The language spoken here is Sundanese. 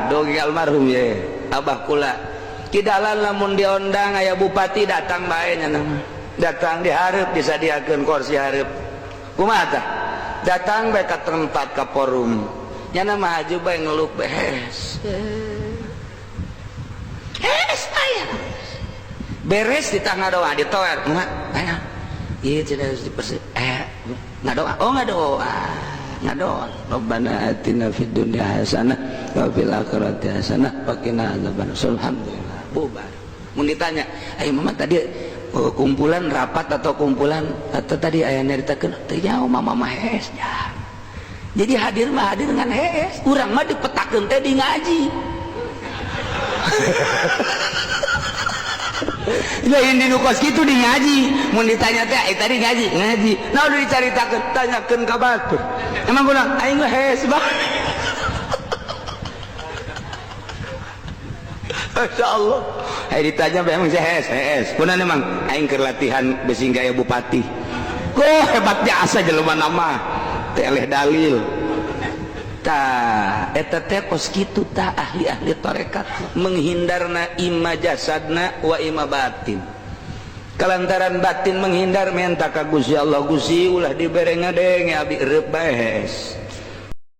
dogi almarhum ya abah kula kidalan lamun diondang aya bupati datang bae nya datang dihareup disadiakeun kursi hareup kumaha tah datang bae ka tempat ka forum nya mah haju bae ngelup beres aya beres di tengah doa ditoer enggak aya ieu cenah dipersih ngadoa ngadoa Rabbana atina fid dunya hasanah wa fil akhirati hasanah wa qina adzabannar. Alhamdulillah bubar. Mun ditanya, "Ai mama tadi kumpulan rapat atau kumpulan atau tadi aya nyaritakeun teh nya mama hees nya." Jadi hadir mah hadir dengan hees, urang mah dipetakeun teh di ngaji. Lain di nukos gitu di ngaji mau ditanya teh tadi ngaji nah udah dicaritakeun tanyakeun ka batur emang guna aing mah hees bah masyaallah ditanya emang saya hees kunaon emang aing keur latihan besi gaya bupati hebatnya asa jelema nama teh eleh dalil tah eta teh kos kitu tah ahli-ahli tarekat menghindarna ima jasadna wa ima batin kalantaran batin menghindar menta ka Gusti Allah Gusti ulah dibere ngadenge abi reup bae hees